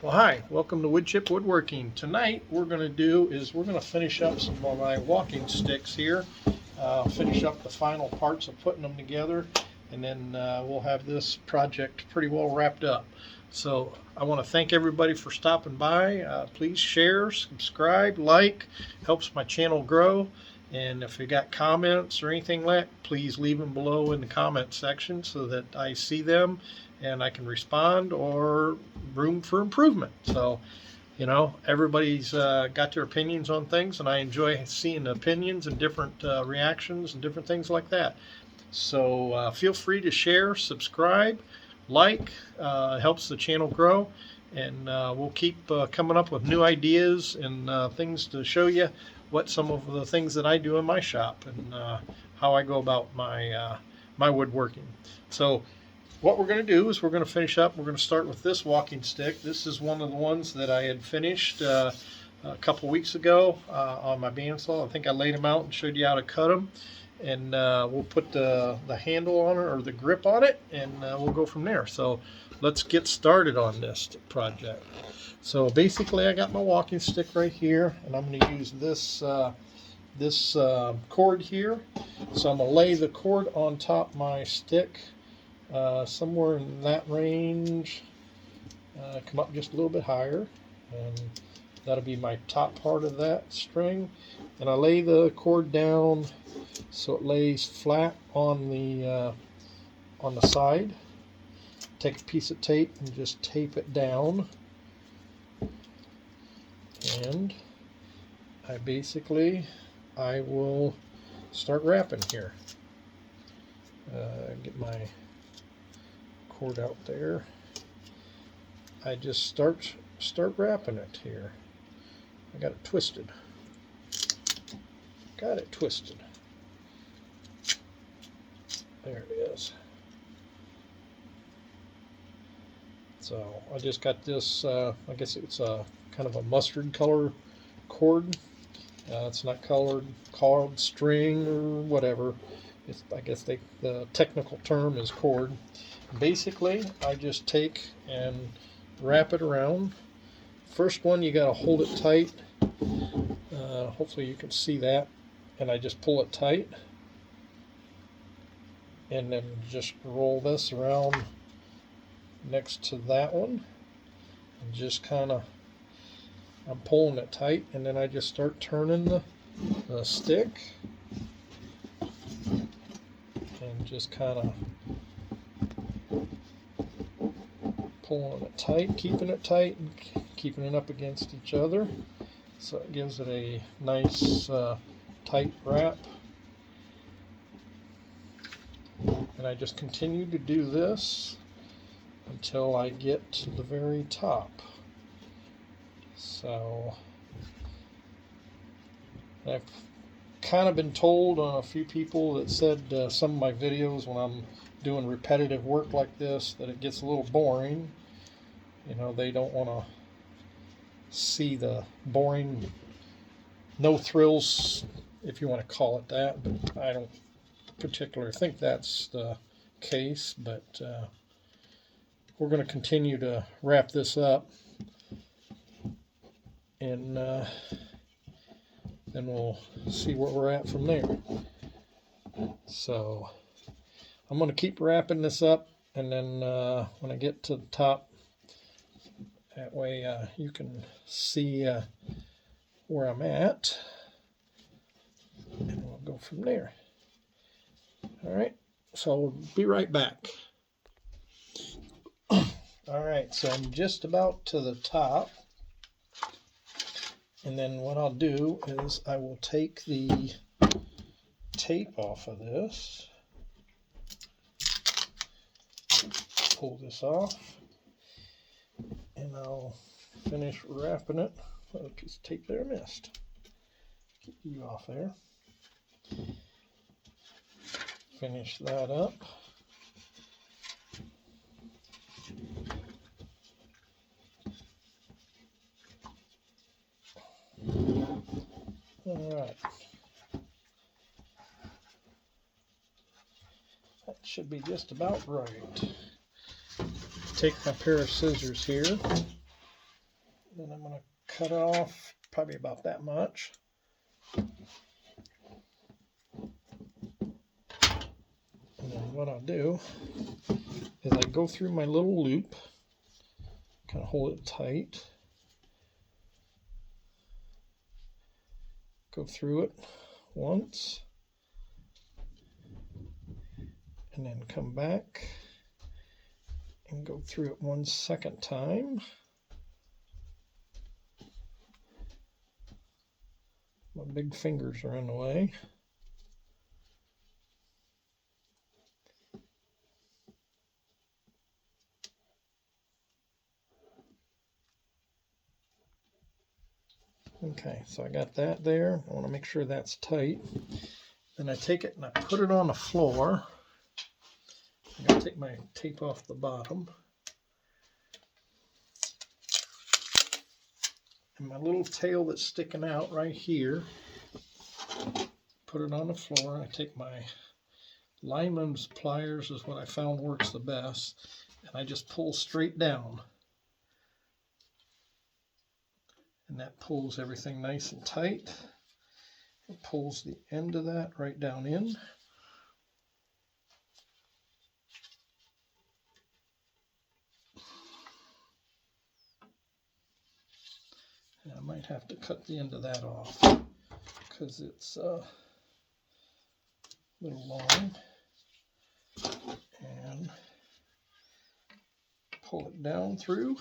Well, hi, welcome to Wood Chip Woodworking. Tonight we're going to finish up some of my walking sticks here, finish up the final parts of putting them together, and then we'll have this project pretty well wrapped up. So I want to thank everybody for stopping by. Please share, subscribe, like, helps my channel grow. And if you got comments or anything like that, please leave them below in the comment section so that I see them and I can respond or room for improvement. So, everybody's got their opinions on things, and I enjoy seeing opinions and different reactions and different things like that. So feel free to share, subscribe, like, helps the channel grow, and we'll keep coming up with new ideas and things to show you what some of the things that I do in my shop and how I go about my woodworking. So what we're going to do is we're going to finish up. We're going to start with this walking stick. This is one of the ones that I had finished a couple weeks ago on my bandsaw. I think I laid them out and showed you how to cut them. And we'll put the handle on it or the grip on it, and we'll go from there. So let's get started on this project. So basically I got my walking stick right here, and I'm going to use this cord here. So I'm going to lay the cord on top of my stick, somewhere in that range, come up just a little bit higher, and that'll be my top part of that string. And I lay the cord down so it lays flat on the side. Take a piece of tape and just tape it down, and I will start wrapping here. Get my cord out there. I just start wrapping it here. I got it twisted. There it is. So I just got this, I guess it's a kind of a mustard color cord. It's not colored string or whatever. I guess the technical term is cord. Basically, I just take and wrap it around. First one, you got to hold it tight. Hopefully you can see that. And I just pull it tight. And then just roll this around next to that one. And just kind of, I'm pulling it tight. And then I just start turning the stick. And just kind of pulling it tight, keeping it tight, and keeping it up against each other, so it gives it a nice tight wrap. And I just continue to do this until I get to the very top. So I've kind of been told on a few people that said some of my videos, when I'm doing repetitive work like this, that it gets a little boring. They don't want to see the boring, no thrills, if you want to call it that, but I don't particularly think that's the case. But we're going to continue to wrap this up, and then we'll see where we're at from there. So I'm going to keep wrapping this up, and then when I get to the top, that way you can see where I'm at, and we'll go from there. All right, so we'll be right back. All right, so I'm just about to the top, and then what I'll do is I will take the tape off of this, pull this off, and I'll finish wrapping it. Oh, a piece of tape there missed. Get you off there. Finish that up. All right. That should be just about right. Take my pair of scissors here Then I'm going to cut it off probably about that much. And then what I'll do is I go through my little loop, kind of hold it tight, go through it once, and then come back and go through it one second time. My big fingers are in the way. Okay, so I got that there. I want to make sure that's tight. Then I take it and I put it on the floor. I'm going to take my tape off the bottom. And my little tail that's sticking out right here, put it on the floor. And I take my lineman's pliers, is what I found works the best, and I just pull straight down. And that pulls everything nice and tight. It pulls the end of that right down in. And I might have to cut the end of that off because it's a little long. And pull it down through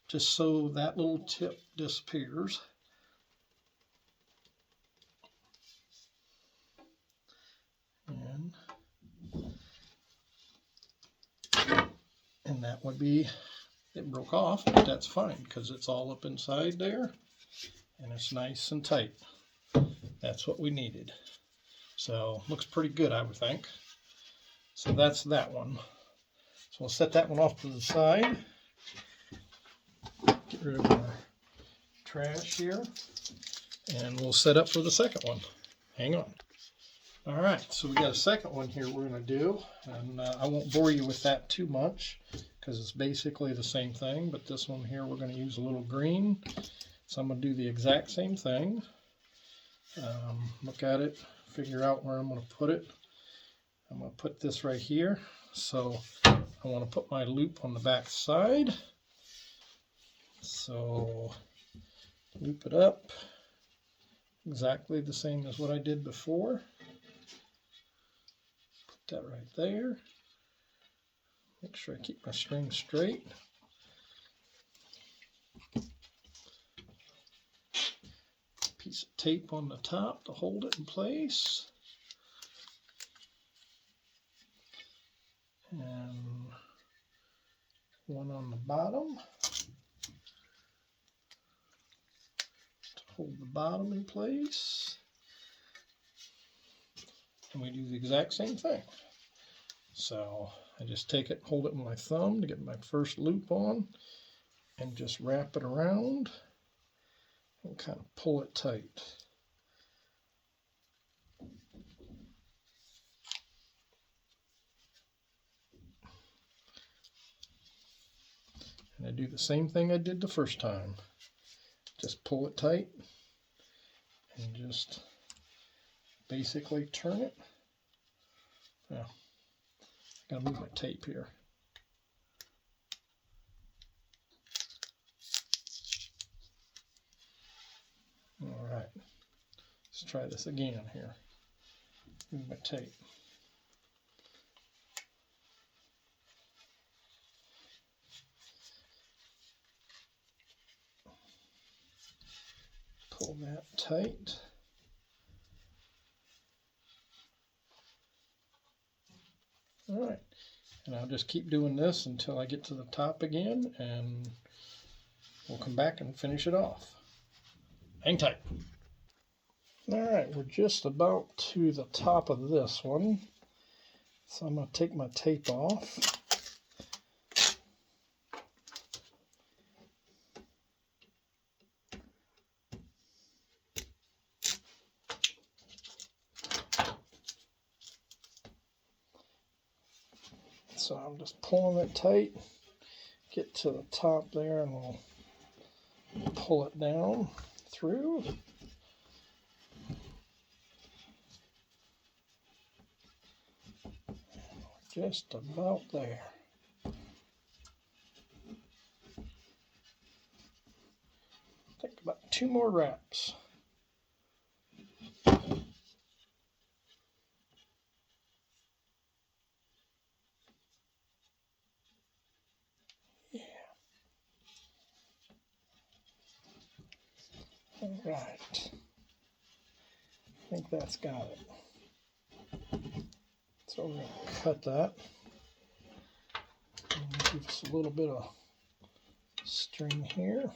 just so that little tip disappears. And that would be, it broke off, but that's fine because it's all up inside there and it's nice and tight. That's what we needed. So looks pretty good, I would think. So that's that one. So we'll set that one off to the side. Get rid of our trash here. And we'll set up for the second one. Hang on. All right, so we got a second one here we're going to do. And I won't bore you with that too much because it's basically the same thing. But this one here, we're going to use a little green. So I'm going to do the exact same thing. Look at it, figure out where I'm going to put it. I'm going to put this right here. So I want to put my loop on the back side. So loop it up exactly the same as what I did before. Put that right there. Make sure I keep my string straight. Piece of tape on the top to hold it in place. And one on the bottom to hold the bottom in place. And we do the exact same thing. So I just take it, hold it with my thumb to get my first loop on, and just wrap it around and kind of pull it tight. And I do the same thing I did the first time. Just pull it tight and just basically turn it. Now, I gotta move my tape here. All right, let's try this again here. Move my tape. Pull that tight. All right, and I'll just keep doing this until I get to the top again, and we'll come back and finish it off. Hang tight. All right, we're just about to the top of this one. So I'm going to take my tape off. So I'm just pulling it tight, get to the top there, and we'll pull it down through. Just about there. Take about 2 more wraps. Yeah. All right. I think that's got it. So we're going to cut that. And give us a little bit of string here.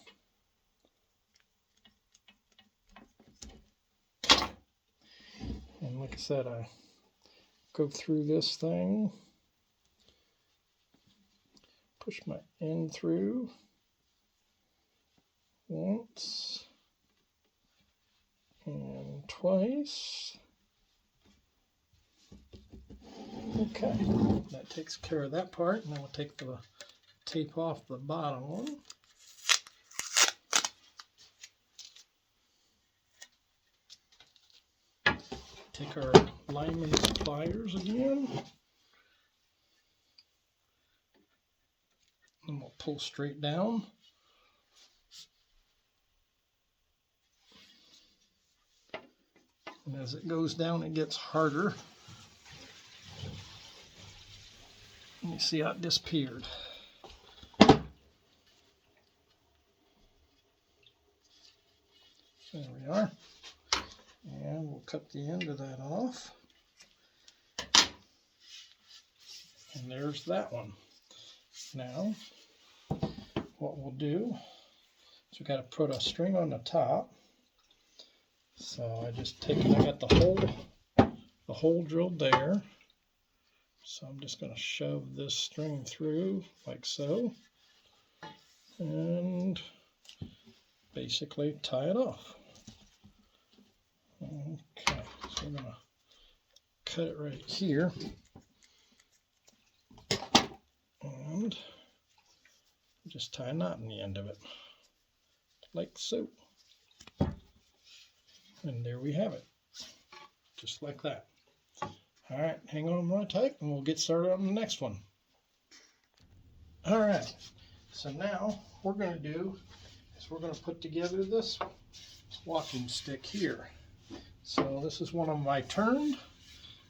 And like I said, I go through this thing, push my end through once and twice. Okay, that takes care of that part, and then we'll take the tape off the bottom one. Take our lineman pliers again, and we'll pull straight down. And as it goes down, it gets harder. And you see how it disappeared. There we are. And we'll cut the end of that off. And there's that one. Now, what we'll do is we've got to put a string on the top. So I just take it, I got the hole drilled there. So I'm just going to shove this string through like so. And basically tie it off. Okay, so we're going to cut it right here. And just tie a knot in the end of it, like so. And there we have it, just like that. All right, hang on real tight and we'll get started on the next one. All right, so now what we're going to do is we're going to put together this walking stick here. So this is one of my turned,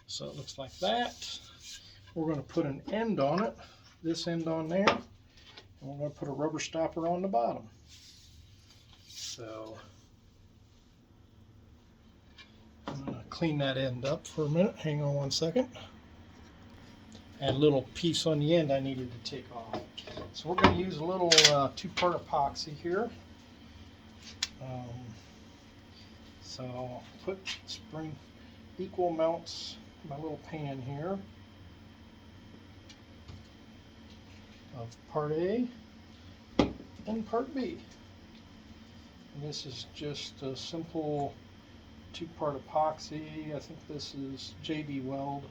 so it looks like that. We're going to put an end on it, this end on there, and we're going to put a rubber stopper on the bottom. So I'm going to clean that end up for a minute. Hang on one second. And a little piece on the end I needed to take off. So we're going to use a little 2-part epoxy here. So I'll put spring equal amounts in my little pan here of part A and part B. And this is just a simple 2-part epoxy. I think this is JB Weld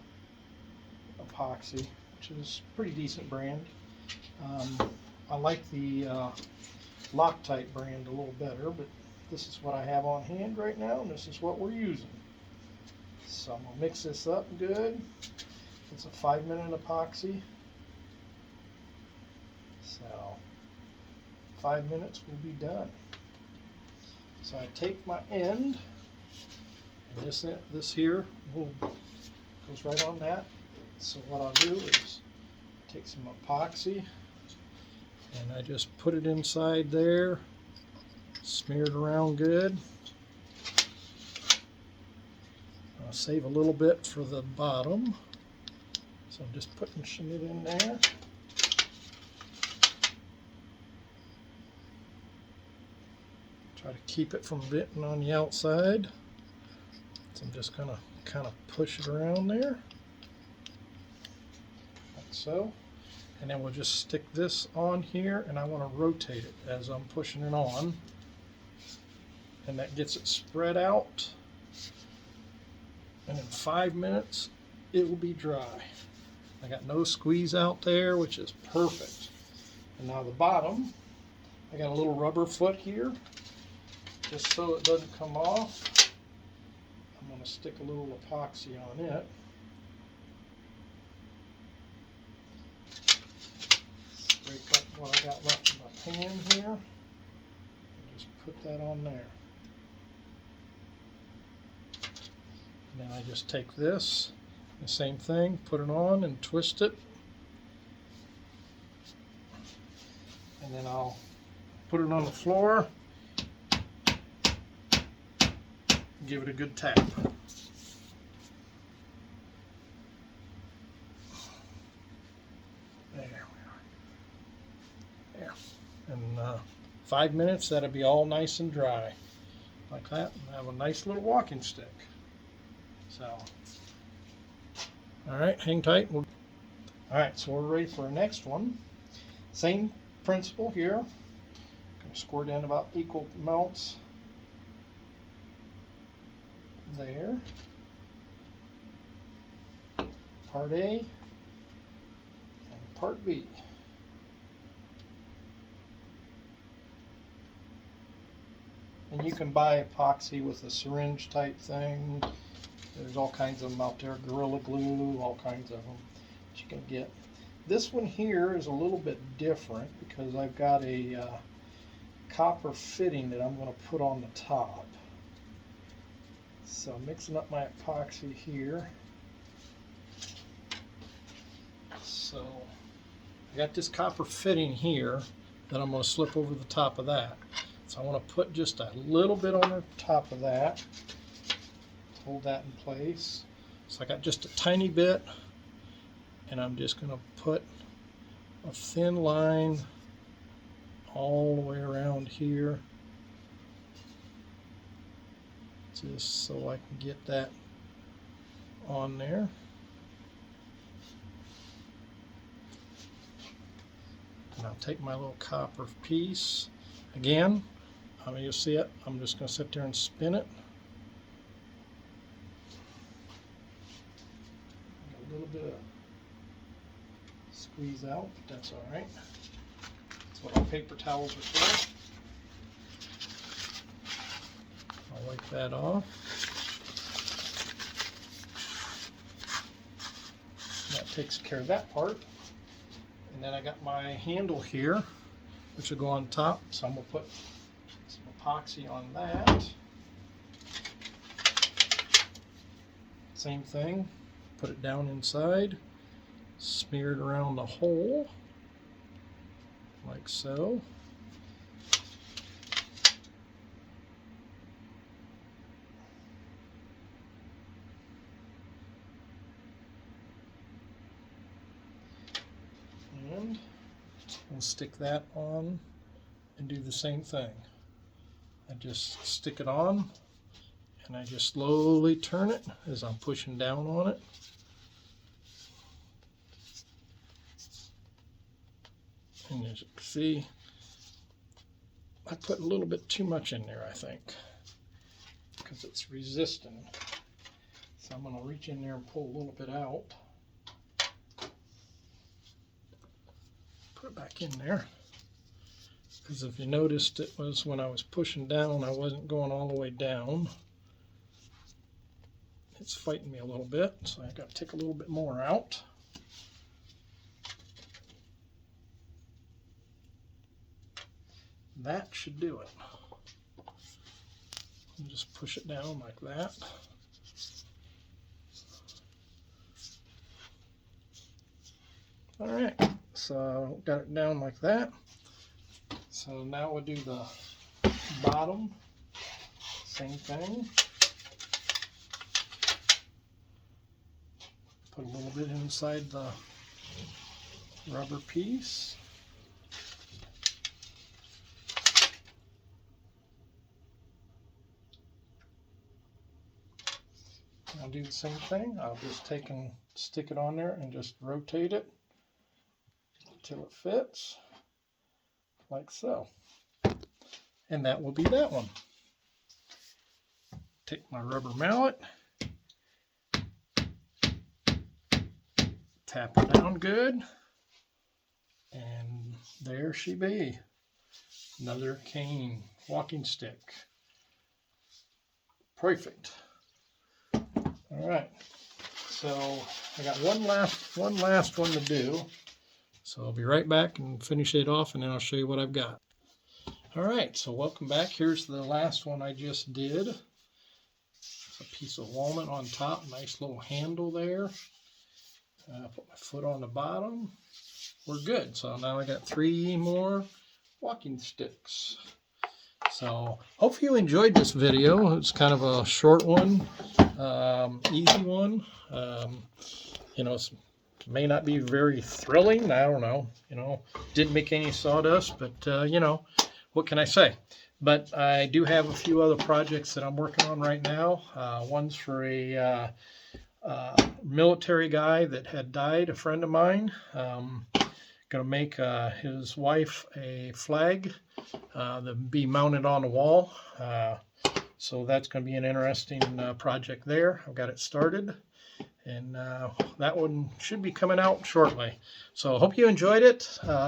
epoxy, which is a pretty decent brand. I like the Loctite brand a little better, but this is what I have on hand right now, and this is what we're using. So I'm going to mix this up good. It's a 5-minute epoxy. So 5 minutes will be done. So I take my end, and this here goes right on that. So what I'll do is take some epoxy, and I just put it inside there, smear it around good. I'll save a little bit for the bottom, so I'm just putting it in there. Try to keep it from bitten on the outside. So I'm just going to kind of push it around there, like so. And then we'll just stick this on here, and I want to rotate it as I'm pushing it on. And that gets it spread out. And in 5 minutes, it will be dry. I got no squeeze out there, which is perfect. And now the bottom, I got a little rubber foot here, just so it doesn't come off. I'm going to stick a little epoxy on it. Break up what I got left in my pan here, and just put that on there. And then I just take this, the same thing, put it on and twist it. And then I'll put it on the floor, give it a good tap. There we are. There. And 5 minutes, that'll be all nice and dry. Like that, and have a nice little walking stick. So, all right, hang tight. All right, so we're ready for our next one. Same principle here. Gonna squirt in about equal amounts there. Part A and part B. And you can buy epoxy with a syringe type thing. There's all kinds of them out there, Gorilla Glue, all kinds of them that you can get. This one here is a little bit different because I've got a copper fitting that I'm going to put on the top. So I'm mixing up my epoxy here. So I got this copper fitting here that I'm going to slip over the top of that. So I want to put just a little bit on the top of that. Hold that in place. So I got just a tiny bit, and I'm just going to put a thin line all the way around here, just so I can get that on there. And I'll take my little copper piece again. You'll see it. I'm just going to sit there and spin it. A little bit of squeeze out, but that's all right. That's what our paper towels are for. I'll wipe that off. That takes care of that part. And then I got my handle here, which will go on top. So I'm going to put some epoxy on that. Same thing. Put it down inside. Smear it around the hole, like so. And we'll stick that on and do the same thing. I just stick it on and I just slowly turn it as I'm pushing down on it. And as you can see, I put a little bit too much in there, I think, because it's resisting. So I'm going to reach in there and pull a little bit out. Put it back in there. Because if you noticed, it was when I was pushing down, I wasn't going all the way down. It's fighting me a little bit, so I got to take a little bit more out. That should do it. And just push it down like that. All right, so got it down like that. So now we'll do the bottom. Same thing. Put a little bit inside the rubber piece. I'll do the same thing. I'll just take and stick it on there and just rotate it until it fits, like so. And that will be that one. Take my rubber mallet, tap her down good, and there she be. Another cane walking stick. Perfect. All right. So I got one last one to do. So I'll be right back and finish it off, and then I'll show you what I've got. All right, so welcome back. Here's the last one I just did. It's a piece of walnut on top, nice little handle there. Put my foot on the bottom. We're good. So now I got 3 more walking sticks. So hopefully you enjoyed this video. It's kind of a short one, easy one. You know, it may not be very thrilling. I don't know. You know, didn't make any sawdust, but you know, what can I say? But I do have a few other projects that I'm working on right now. One's for a military guy that had died, a friend of mine. Going to make his wife a flag that be mounted on the wall. So that's going to be an interesting project there. I've got it started, and that one should be coming out shortly. So I hope you enjoyed it.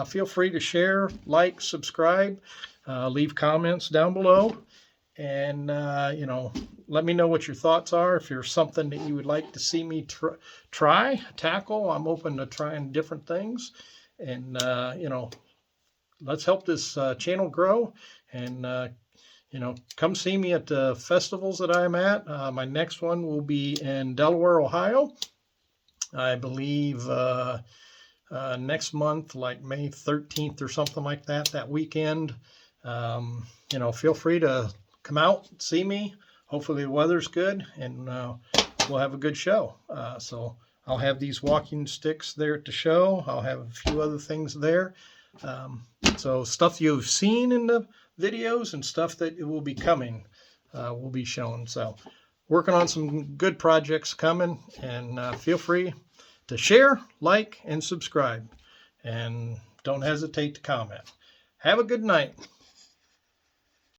Feel free to share, like, subscribe, leave comments down below, and you know, let me know what your thoughts are. If there's something that you would like to see me tackle, I'm open to trying different things. And you know, let's help this channel grow. And you know, come see me at the festivals that I'm at. My next one will be in Delaware, Ohio. I believe next month, like May 13th or something like that, that weekend. You know, feel free to come out, see me. Hopefully the weather's good, and we'll have a good show. So I'll have these walking sticks there at the show. I'll have a few other things there. So stuff you've seen in the videos and stuff that will be coming will be shown. So working on some good projects coming, and feel free to share, like, and subscribe. And don't hesitate to comment. Have a good night.